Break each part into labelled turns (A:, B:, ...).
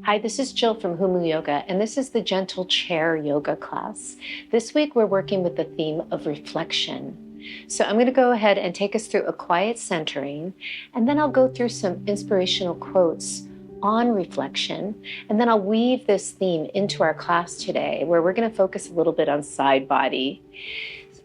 A: Hi, this is Jill from Humu Yoga, and this is the Gentle Chair Yoga class. This week we're working with the theme of reflection. So I'm going to go ahead and take us through a quiet centering, and then I'll go through some inspirational quotes on reflection, and then I'll weave this theme into our class today, where we're going to focus a little bit on side body.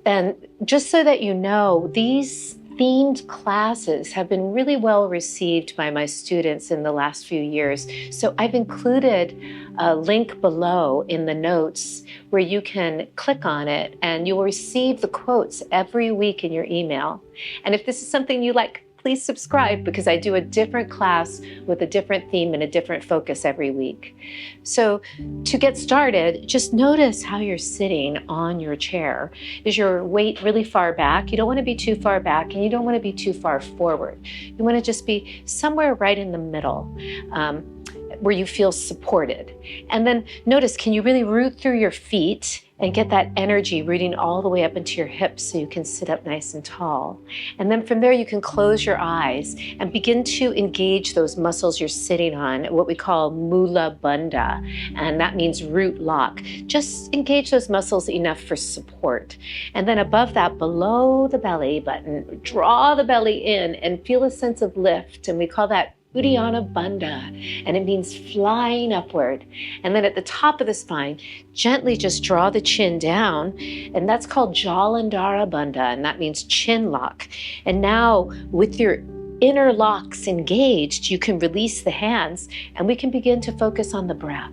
A: And just so that you know, these themed classes have been really well received by my students in the last few years. So I've included a link below in the notes where you can click on it and you will receive the quotes every week in your email. And if this is something you like, please subscribe, because I do a different class with a different theme and a different focus every week. So to get started, just notice how you're sitting on your chair. Is your weight really far back? You don't want to be too far back, and you don't want to be too far forward. You want to just be somewhere right in the middle, where you feel supported. And then notice, can you really root through your feet and get that energy rooting all the way up into your hips so you can sit up nice and tall. And then from there you can close your eyes and begin to engage those muscles you're sitting on, what we call mula bandha, and that means root lock. Just engage those muscles enough for support. And then above that, below the belly button, draw the belly in and feel a sense of lift, and we call that Uddiyana Bandha, and it means flying upward. And then at the top of the spine, gently just draw the chin down, and that's called Jalandhara Bandha, and that means chin lock. And now with your inner locks engaged, you can release the hands, and we can begin to focus on the breath.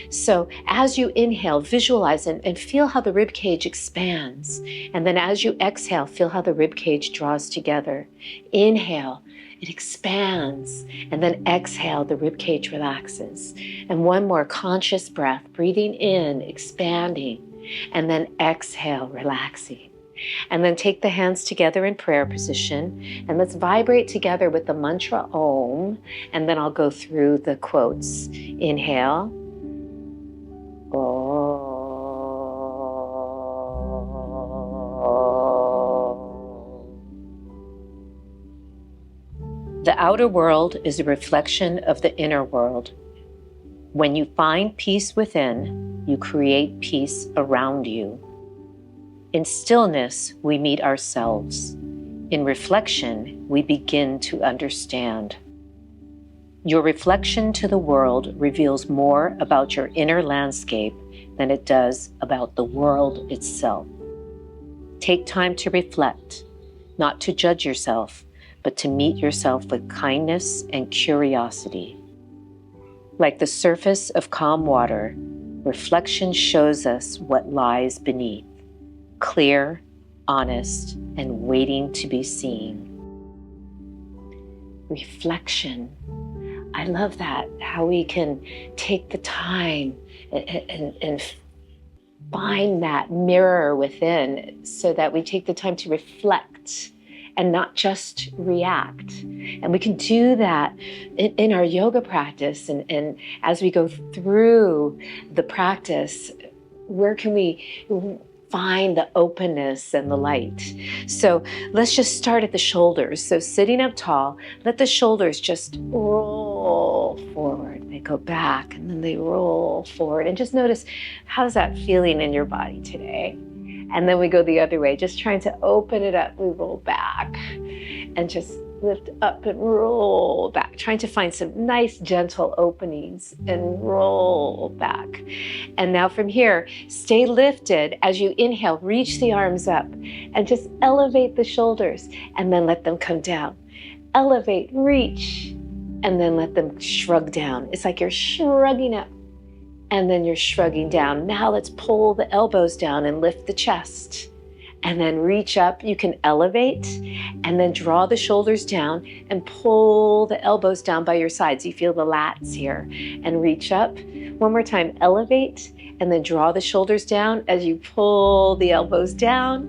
A: So as you inhale, visualize and feel how the rib cage expands. And then as you exhale, feel how the rib cage draws together. Inhale, it expands, and then exhale, the rib cage relaxes. And one more conscious breath, breathing in, expanding, and then exhale, relaxing. And then take the hands together in prayer position, and let's vibrate together with the mantra Om, and then I'll go through the quotes. Inhale, Om. The outer world is a reflection of the inner world. When you find peace within, you create peace around you. In stillness, we meet ourselves. In reflection, we begin to understand. Your reflection to the world reveals more about your inner landscape than it does about the world itself. Take time to reflect, not to judge yourself, but to meet yourself with kindness and curiosity. Like the surface of calm water, reflection shows us what lies beneath, clear, honest, and waiting to be seen. Reflection. I love that, how we can take the time and find that mirror within, so that we take the time to reflect and not just react. And we can do that in our yoga practice. And as we go through the practice, where can we find the openness and the light? So let's just start at the shoulders. So sitting up tall, let the shoulders just roll forward. They go back and then they roll forward. And just notice, how's that feeling in your body today? And then we go the other way, just trying to open it up. We roll back and just lift up and roll back, trying to find some nice gentle openings and roll back. And now from here, stay lifted. As you inhale, reach the arms up and just elevate the shoulders, and then let them come down. Elevate, reach, and then let them shrug down. It's like you're shrugging up, and then you're shrugging down. Now let's pull the elbows down and lift the chest. And then reach up. You can elevate and then draw the shoulders down and pull the elbows down by your sides. You feel the lats here. And reach up. One more time, elevate and then draw the shoulders down as you pull the elbows down.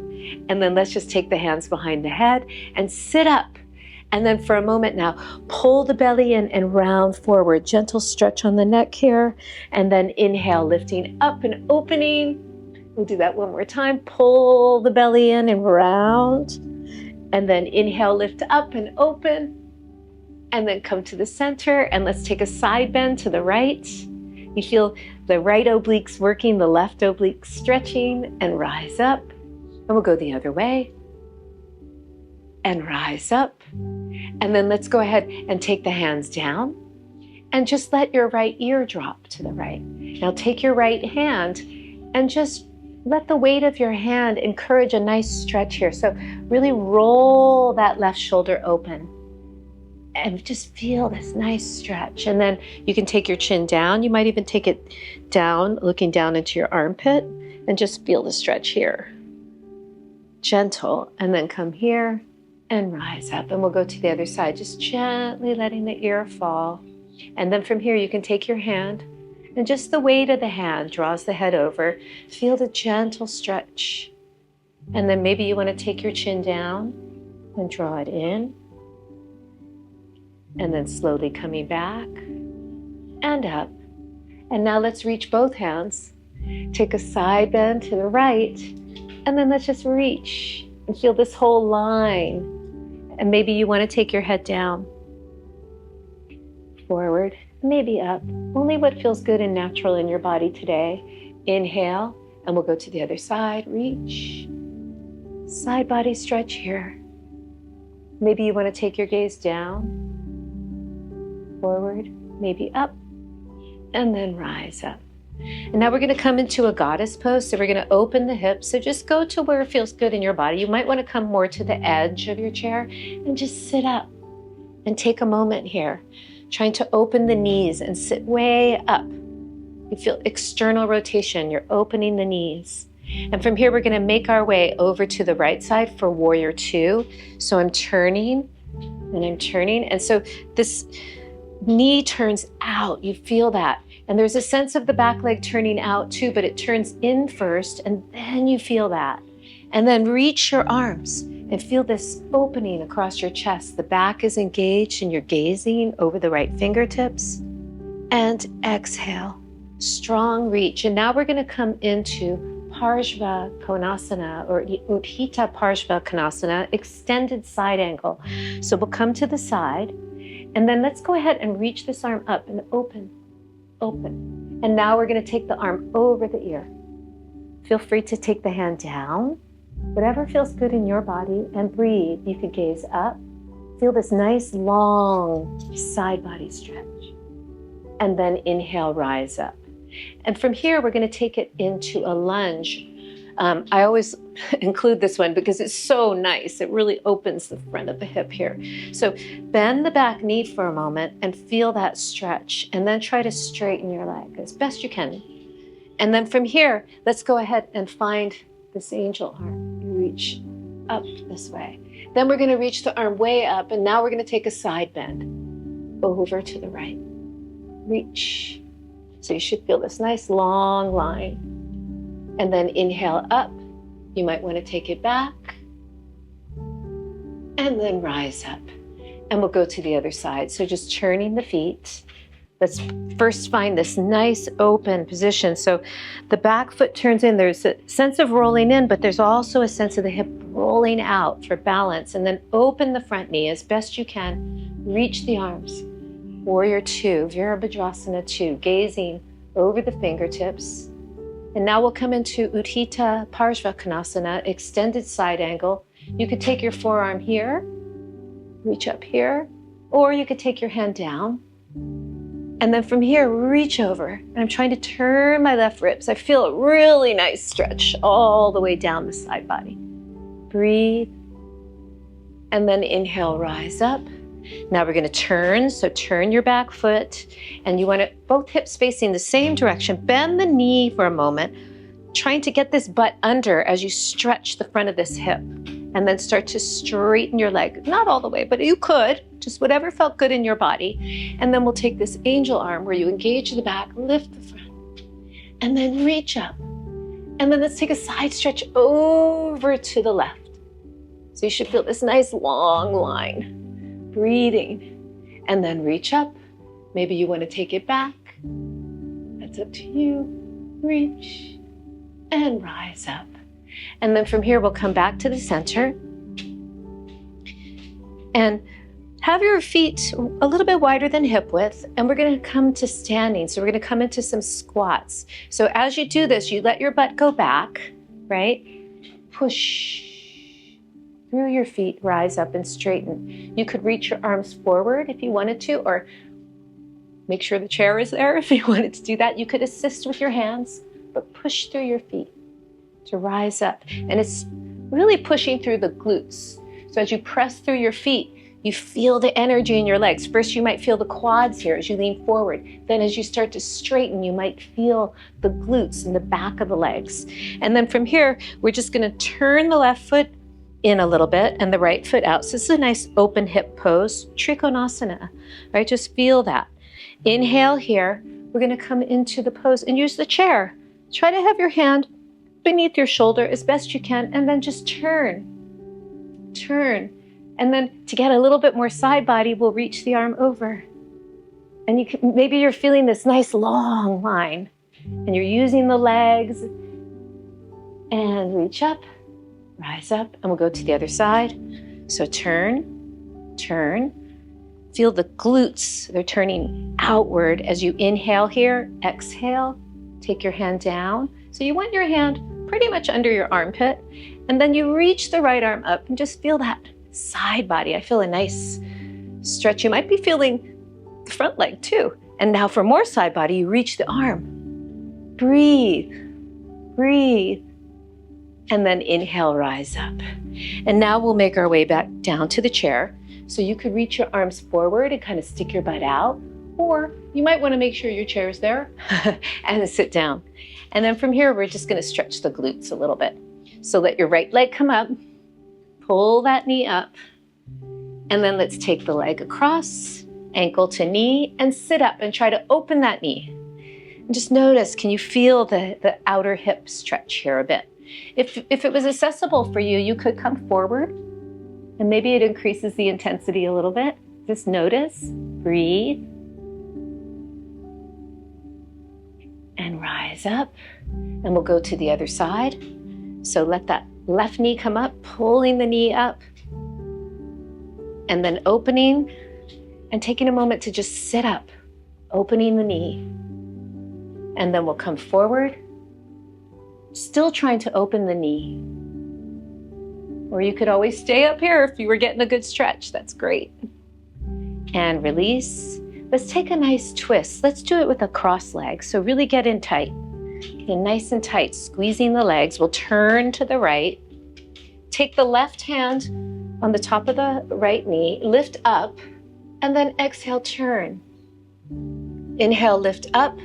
A: And then let's just take the hands behind the head and sit up. And then for a moment now, pull the belly in and round forward. Gentle stretch on the neck here. And then inhale, lifting up and opening. We'll do that one more time. Pull the belly in and round. And then inhale, lift up and open. and then come to the center, and let's take a side bend to the right. You feel the right obliques working, the left obliques stretching, and rise up. And we'll go the other way and rise up. And then let's go ahead and take the hands down and just let your right ear drop to the right. Now take your right hand and just let the weight of your hand encourage a nice stretch here. So really roll that left shoulder open and just feel this nice stretch. And then you can take your chin down. You might even take it down, looking down into your armpit, and just feel the stretch here. Gentle, and then come here and rise up. And we'll go to the other side, just gently letting the ear fall. And then from here, you can take your hand, and just the weight of the hand draws the head over. Feel the gentle stretch. And then maybe you want to take your chin down and draw it in. And then slowly coming back and up. And now let's reach both hands. Take a side bend to the right. And then let's just reach and feel this whole line. And maybe you want to take your head down, forward, maybe up. Only what feels good and natural in your body today. Inhale, and we'll go to the other side. Reach. Side body stretch here. Maybe you want to take your gaze down, forward, maybe up, and then rise up. And now we're going to come into a goddess pose. So we're going to open the hips. So just go to where it feels good in your body. You might want to come more to the edge of your chair and just sit up and take a moment here, trying to open the knees and sit way up. You feel external rotation. You're opening the knees. And from here, we're going to make our way over to the right side for warrior two. So I'm turning and I'm turning. And so this knee turns out. You feel that. And there's a sense of the back leg turning out too, but it turns in first, and then you feel that. And then reach your arms and feel this opening across your chest. The back is engaged and you're gazing over the right fingertips. And exhale, strong reach. And now we're going to come into Parsvakonasana or Utthita Parsvakonasana, extended side angle. So we'll come to the side, and then let's go ahead and reach this arm up and open. Open. And now we're going to take the arm over the ear. Feel free to take the hand down, whatever feels good in your body, and breathe. You could gaze up. Feel this nice long side body stretch. And then inhale, rise up. And from here, we're going to take it into a lunge. I always include this one because it's so nice. It really opens the front of the hip here. So bend the back knee for a moment and feel that stretch, and then try to straighten your leg as best you can. And then from here, let's go ahead and find this angel arm. You reach up this way. Then we're going to reach the arm way up, and now we're going to take a side bend over to the right. Reach. So you should feel this nice long line. And then inhale up. You might want to take it back. And then rise up. And we'll go to the other side. So just turning the feet. Let's first find this nice open position. So the back foot turns in. There's a sense of rolling in, but there's also a sense of the hip rolling out for balance. And then open the front knee as best you can. Reach the arms. Warrior two, Virabhadrasana 2, gazing over the fingertips. And now we'll come into Utthita Parsvakonasana, extended side angle. You could take your forearm here, reach up here, or you could take your hand down. And then from here, reach over. And I'm trying to turn my left ribs. I feel a really nice stretch all the way down the side body. Breathe. And then inhale, rise up. Now we're going to turn. So turn your back foot, and you want to both hips facing the same direction. Bend the knee for a moment, trying to get this butt under as you stretch the front of this hip, and then start to straighten your leg. Not all the way, but you could, just whatever felt good in your body. And then we'll take this angel arm where you engage the back, lift the front, and then reach up. And then let's take a side stretch over to the left. So you should feel this nice long line. Breathing, and then reach up. Maybe you want to take it back. That's up to you. Reach and rise up. And then from here, we'll come back to the center and have your feet a little bit wider than hip width, and we're going to come to standing. So we're going to come into some squats. So as you do this, you let your butt go back, right? Push through your feet, rise up and straighten. You could reach your arms forward if you wanted to, or make sure the chair is there if you wanted to do that. You could assist with your hands, but push through your feet to rise up. And it's really pushing through the glutes. So as you press through your feet, you feel the energy in your legs. First, you might feel the quads here as you lean forward. Then as you start to straighten, you might feel the glutes in the back of the legs. And then from here, we're just going to turn the left foot in a little bit and the right foot out. So this is a nice open hip pose, Trikonasana, right? Just feel that. Inhale here. We're going to come into the pose and use the chair. Try to have your hand beneath your shoulder as best you can, and then just turn. And then to get a little bit more side body, we'll reach the arm over. And maybe you're feeling this nice long line and you're using the legs, and reach up, rise up, and we'll go to the other side. So turn. Feel the glutes, they're turning outward as you inhale here. Exhale, take your hand down. So you want your hand pretty much under your armpit, and then you reach the right arm up and just feel that side body. I feel a nice stretch. You might be feeling the front leg too. And now for more side body, you reach the arm. Breathe. And then inhale, rise up. And now we'll make our way back down to the chair. So you could reach your arms forward and kind of stick your butt out, or you might want to make sure your chair is there and sit down. And then from here, we're just going to stretch the glutes a little bit. So let your right leg come up, pull that knee up, and then let's take the leg across, ankle to knee, and sit up and try to open that knee. And just notice, can you feel the outer hip stretch here a bit? If it was accessible for you, you could come forward, and maybe it increases the intensity a little bit. Just notice, breathe, and rise up. And we'll go to the other side. So let that left knee come up, pulling the knee up, and then opening and taking a moment to just sit up, opening the knee. And then we'll come forward, still trying to open the knee. Or you could always stay up here if you were getting a good stretch. That's great. And release. Let's take a nice twist. Let's do it with a cross leg. So really get in tight. Get in nice and tight, squeezing the legs. We'll turn to the right. Take the left hand on the top of the right knee, lift up, and then exhale, turn. Inhale, lift up,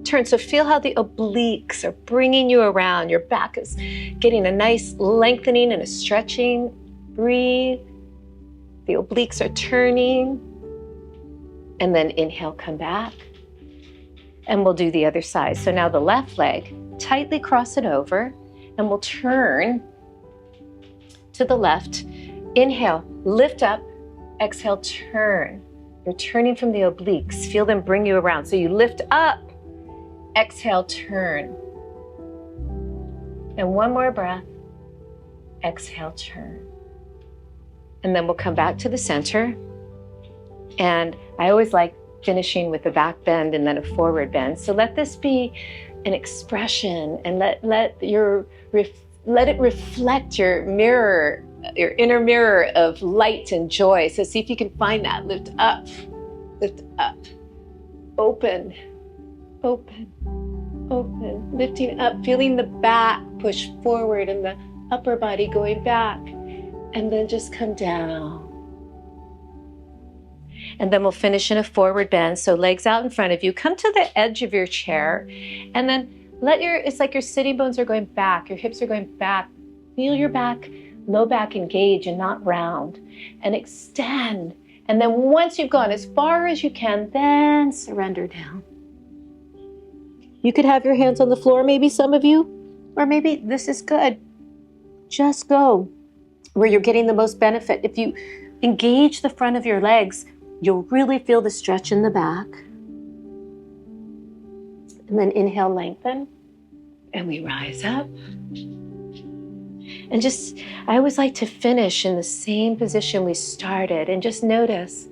A: turn. So feel how the obliques are bringing you around. Your back is getting a nice lengthening and a stretching. Breathe. The obliques are turning. And then inhale, come back. And we'll do the other side. So now the left leg, tightly cross it over, and we'll turn to the left. Inhale, lift up, exhale, turn. You're turning from the obliques. Feel them bring you around. So you lift up, exhale, turn. And one more breath, exhale, turn. And then we'll come back to the center. And I always like finishing with a back bend and then a forward bend. So let this be an expression, and let it reflect your mirror, your inner mirror of light and joy. So see if you can find that. Lift up, open, lifting up, feeling the back push forward and the upper body going back, and then just come down. And then we'll finish in a forward bend. So legs out in front of you. Come to the edge of your chair, and then it's like your sitting bones are going back, your hips are going back. Feel your back, low back engage and not round, and extend. And then once you've gone as far as you can, then surrender down. You could have your hands on the floor, maybe some of you, or maybe this is good. Just go where you're getting the most benefit. If you engage the front of your legs, you'll really feel the stretch in the back. And then inhale, lengthen, and we rise up. And just, I always like to finish in the same position we started and just notice,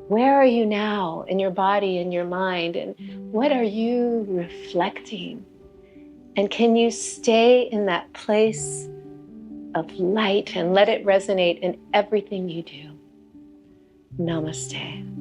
A: where are you now in your body and your mind? And what are you reflecting? And can you stay in that place of light and let it resonate in everything you do? Namaste.